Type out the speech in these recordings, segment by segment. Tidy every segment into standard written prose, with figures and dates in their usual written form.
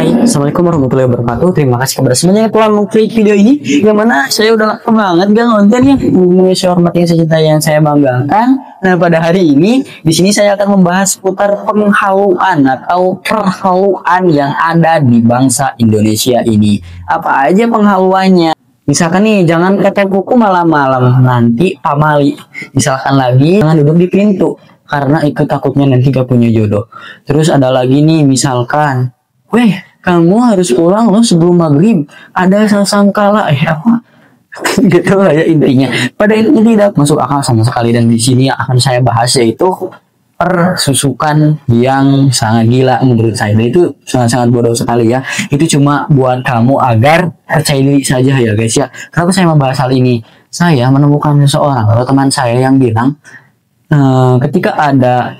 Hai, Assalamualaikum warahmatullahi wabarakatuh. Terima kasih kepada semuanya yang telah mengklik video ini. Yang mana saya udah lama banget gak ngonten ya. Saya hormati yang saya cintai, yang saya banggakan. Nah, pada hari ini di sini saya akan membahas seputar penghaluan atau perhaluan yang ada di bangsa Indonesia ini. Apa aja penghaluannya? Misalkan nih, jangan kata kuku malam-malam, nanti pamali. Misalkan lagi, jangan duduk di pintu karena ikut takutnya nanti gak punya jodoh. Terus ada lagi nih, misalkan, weh, kamu harus pulang loh sebelum maghrib. Ada sangkala, apa? Gitu lah ya intinya. Pada intinya tidak masuk akal sama sekali, dan di sini akan saya bahas yaitu persusukan yang sangat gila menurut saya. Dan itu sangat-sangat bodoh sekali ya. Itu cuma buat kamu agar percaya diri saja ya guys ya. Kenapa saya membahas hal ini? Saya menemukan seseorang atau teman saya yang bilang, ketika ada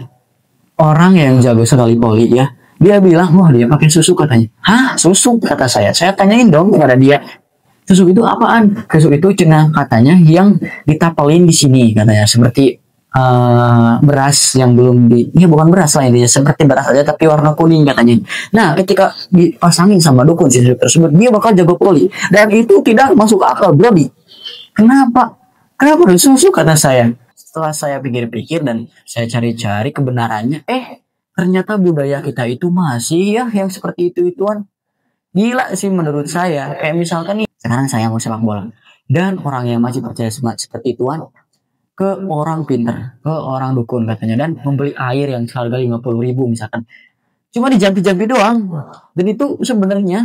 orang yang jago sekali poli ya, dia bilang, wah dia pakai susu katanya. Hah, susu? Kata saya. Saya tanyain dong kepada dia, susu itu apaan? Susu itu cina katanya yang ditapelin di sini katanya, seperti beras yang belum ya bukan beras lah intinya, seperti beras aja tapi warna kuning katanya. Nah, ketika dipasangin sama dukun susu tersebut, dia bakal jago poli, dan itu tidak masuk akal, Brody. Kenapa harus susu? Kata saya. Setelah saya pikir-pikir dan saya cari-cari kebenarannya, ternyata budaya kita itu masih ya yang seperti itu-ituan. Gila sih menurut saya. Kayak misalkan nih, sekarang saya mau sepak bola, dan orang yang masih percaya seperti ituan ke orang pinter, ke orang dukun katanya, dan membeli air yang seharga 50.000 misalkan, cuma dijampi-jampi doang, dan itu sebenarnya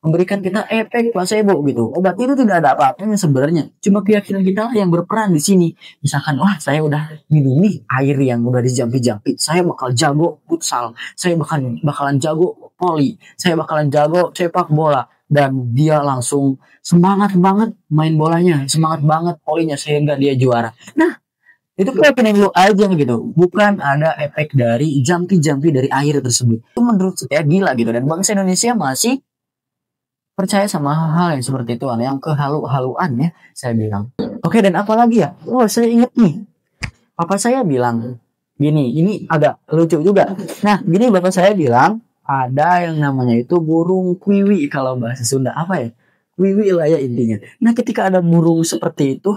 memberikan kita efek placebo gitu. Obat itu tidak ada apa-apanya sebenarnya, cuma keyakinan kita yang berperan di sini. Misalkan, wah saya udah minum nih air yang udah dijampi-jampi, saya bakal jago futsal, saya bakalan jago voli, saya bakalan jago sepak bola, dan dia langsung semangat banget main bolanya, semangat banget polinya sehingga dia juara. Nah, itu keyakinan lu aja gitu, bukan ada efek dari jampi-jampi dari air tersebut. Itu menurut saya gila gitu, dan bangsa Indonesia masih percaya sama hal-hal yang seperti itu, yang kehalu-haluan ya, saya bilang. Oke, dan apa lagi ya? Oh, saya ingat nih, papa saya bilang gini, ini agak lucu juga. Nah, gini, bapak saya bilang ada yang namanya itu burung kwiwi, kalau bahasa Sunda apa ya? Kwiwi lah ya intinya. Nah, ketika ada burung seperti itu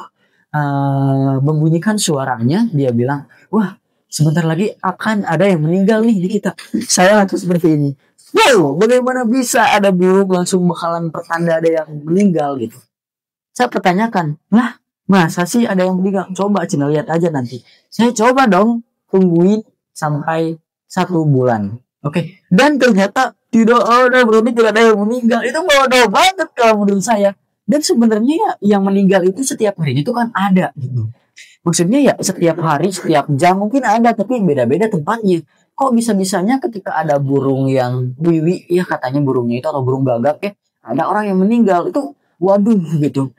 membunyikan suaranya, dia bilang, wah sebentar lagi akan ada yang meninggal nih di kita. Saya langsung seperti ini, wow, bagaimana bisa ada burung langsung bakalan pertanda ada yang meninggal gitu. Saya pertanyakan, lah masa sih ada yang meninggal? Coba Cina lihat aja nanti. Saya coba dong tungguin sampai 1 bulan. Oke. Dan ternyata tidak ada, berarti tidak ada yang meninggal. Itu bodoh banget kalau menurut saya. Dan sebenarnya ya yang meninggal itu setiap hari itu kan ada gitu. Maksudnya ya setiap hari, setiap jam mungkin ada, tapi beda-beda tempatnya. Kok bisa-bisanya ketika ada burung yang wiwi ya, katanya burungnya itu atau burung gagak ya, ada orang yang meninggal, itu waduh gitu.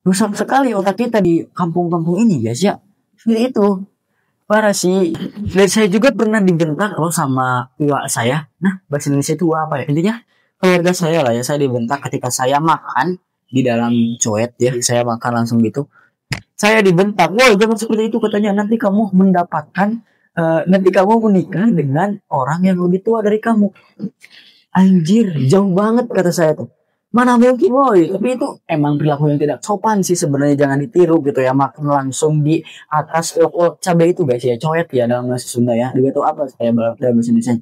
Rusak sekali otak kita di kampung-kampung ini guys ya. Seperti itu. Parah sih. Dan saya juga pernah dibentak loh sama tua saya. Nah, bahasa Indonesia itu apa ya? Intinya keluarga saya lah ya, saya dibentak ketika saya makan di dalam coet ya, saya makan langsung gitu. Saya dibentak, woi jangan seperti itu katanya, nanti kamu mendapatkan nanti kamu menikah dengan orang yang lebih tua dari kamu. Anjir, jauh banget kata saya tuh. Mana mungkin woi, tapi itu emang perilaku yang tidak sopan sih sebenarnya, jangan ditiru gitu ya, makan langsung di atas cabai itu guys ya, coet ya dalam bahasa Sunda ya. Dia tahu apa saya dalam bahasa Indonesia.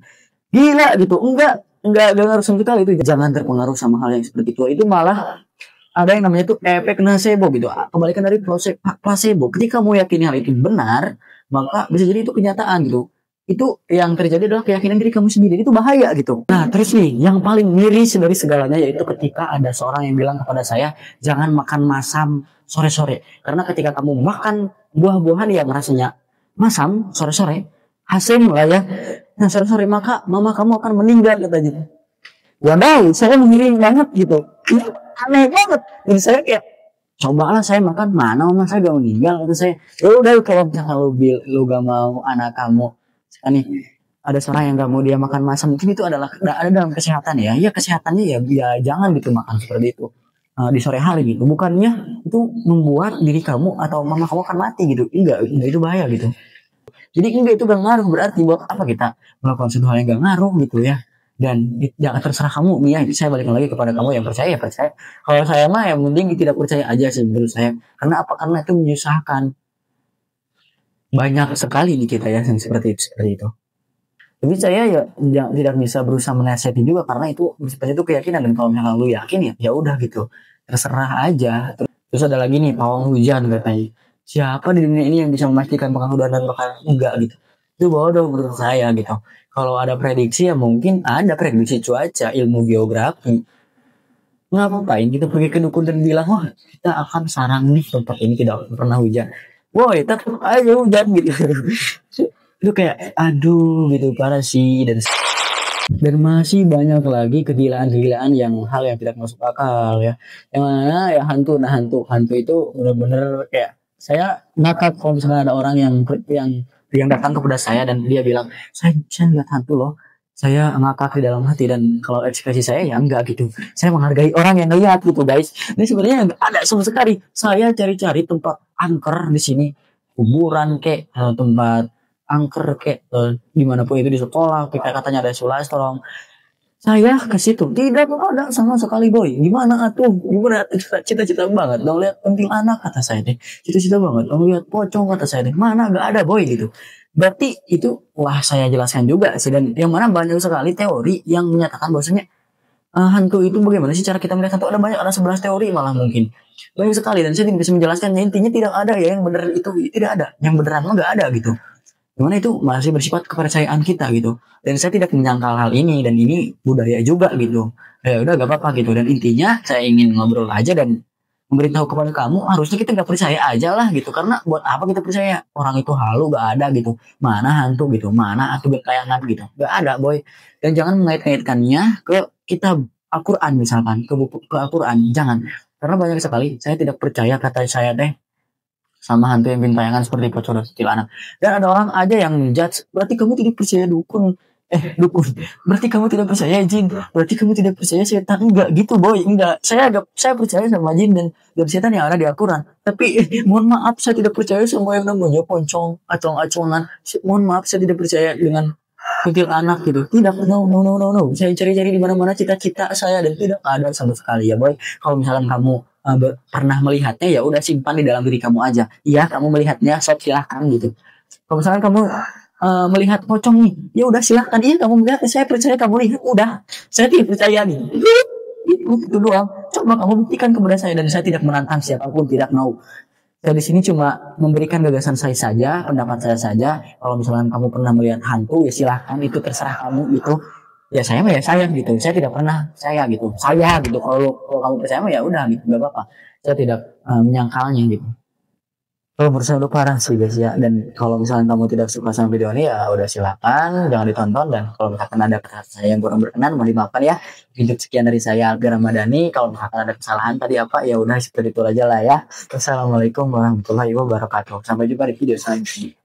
Gila gitu, enggak harus sekali itu, jangan terpengaruh sama hal yang seperti itu. Itu malah ada yang namanya itu efek nocebo gitu, kebalikan dari placebo. Ketika kamu yakin hal itu benar, maka bisa jadi itu kenyataan gitu. Itu yang terjadi adalah keyakinan diri kamu sendiri, itu bahaya gitu. Nah, terus nih yang paling miris dari segalanya yaitu ketika ada seorang yang bilang kepada saya, jangan makan masam sore-sore, karena ketika kamu makan buah-buahan yang rasanya masam sore-sore, asam lah ya, nah sore-sore, maka mama kamu akan meninggal katanya. Waduh, saya miring banget gitu. Aneh banget. Jadi saya kayak, cobalah saya makan, mana mama saya gak meninggal. Kata saya, ya udah kalau misalnya lu gak mau anak kamu, nih ada seorang yang gak mau dia makan masam, mungkin itu adalah ada dalam kesehatan ya. Ya kesehatannya ya jangan gitu makan seperti itu di sore hari gitu. Bukannya itu membuat diri kamu atau mama kamu akan mati gitu. Enggak itu bahaya gitu. Jadi enggak, itu gak ngaruh, berarti buat apa kita melakukan sesuatu yang gak ngaruh gitu ya. Dan jangan terserah kamu Mia, saya balikan lagi kepada kamu yang percaya ya percaya. Kalau saya mah yang penting tidak percaya aja sih menurut saya. Karena apa? Karena itu menyusahkan. Banyak sekali di kita ya yang seperti itu. Tapi saya ya tidak bisa berusaha menasihati juga karena itu seperti itu keyakinan, dan kalau misalnya lu yakin ya ya udah gitu. Terserah aja. Terus ada lagi nih pawang hujan katanya. Siapa di dunia ini yang bisa memastikan bakal hujan dan bakal enggak gitu. Itu bodoh menurut saya gitu. Kalau ada prediksi ya mungkin ada prediksi cuaca, ilmu geografi. Ngapain kita pergi ke dukun dan bilang, wah kita akan sarang nih tempat ini tidak pernah hujan. Woi tetap aja hujan gitu. Itu kayak aduh gitu parah sih. Dan masih banyak lagi kegilaan-kegilaan yang hal yang tidak masuk akal ya. Yang mana ya hantu, nah hantu itu benar-benar kayak saya ngakak kalau misalnya ada orang yang datang kepada saya dan dia bilang saya lihat hantu loh. Saya ngakak di dalam hati, dan kalau ekspresi saya ya enggak gitu. Saya menghargai orang yang lihat gitu guys. Ini sebenarnya enggak ada sama sekali. Saya cari-cari tempat angker di sini, kuburan kayak tempat angker kayak dimanapun itu di sekolah kita katanya ada sulas tolong saya ke situ tidak ada sama sekali boy. Gimana atuh, gimana cita-cita banget dong lihat kuntilanak kata saya deh, cita-cita banget dong lihat pocong kata saya deh, mana gak ada boy gitu. Berarti itu wah saya jelaskan juga sih, dan yang mana banyak sekali teori yang menyatakan bahwasanya hantu itu bagaimana sih cara kita melihat hantu. Ada banyak, ada 11 teori malah mungkin banyak sekali, dan saya tidak bisa menjelaskannya. Intinya tidak ada ya yang benar, itu tidak ada yang beneran mah gak ada gitu. Gimana itu masih bersifat kepercayaan kita gitu. Dan saya tidak menyangkal hal ini, dan ini budaya juga gitu. Ya udah gak apa-apa gitu. Dan intinya saya ingin ngobrol aja dan memberitahu kepada kamu, harusnya kita gak percaya aja lah gitu. Karena buat apa kita percaya? Orang itu halu gak ada gitu. Mana hantu gitu, mana hantu berkayangan gitu. Gak ada boy. Dan jangan mengait-ngaitkannya ke kitab Al-Quran misalkan, ke buku ke Al-Quran. Jangan. Karena banyak sekali saya tidak percaya kata saya deh sama hantu yang bentayangan seperti pocong dan kuntilanak. Dan ada orang aja yang judge, berarti kamu tidak percaya dukun. Dukun. Berarti kamu tidak percaya jin. Berarti kamu tidak percaya setan. Enggak gitu boy, enggak. Saya percaya sama jin dan setan yang ada di Al-Quran. Tapi mohon maaf saya tidak percaya sama yang namanya pocong, acong-acongan. Mohon maaf saya tidak percaya dengan kuntilanak gitu. Tidak, no. Saya cari-cari di mana-mana cita-cita saya dan tidak ada sama sekali ya boy. Kalau misalkan kamu pernah melihatnya ya udah simpan di dalam diri kamu aja. Iya kamu melihatnya, sok silahkan gitu. Kalau misalkan kamu melihat pocong nih, ya udah silahkan. Iya kamu melihat, saya percaya kamu lihat, udah. Saya tidak percaya nih. Itu doang. Coba kamu buktikan kepada saya, dan saya tidak menantang siapapun, tidak mau. Saya di sini cuma memberikan gagasan saya saja, pendapat saya saja. Kalau misalkan kamu pernah melihat hantu, ya silahkan, itu terserah kamu gitu. Ya saya mah ya saya gitu, saya tidak pernah saya gitu, kalau kamu percaya mah ya udah gitu, gak apa-apa. Saya tidak menyangkalnya gitu. Kalau menurut saya udah parah sih guys ya. Dan kalau misalnya kamu tidak suka sama video ini ya udah silakan jangan ditonton. Dan kalau misalkan ada kata saya yang kurang berkenan mohon dimaafkan ya. Video sekian dari saya Albi Ramadhani. Kalau misalkan ada kesalahan tadi apa ya udah seperti itu aja lah ya. Wassalamualaikum warahmatullahi wabarakatuh. Sampai jumpa di video selanjutnya.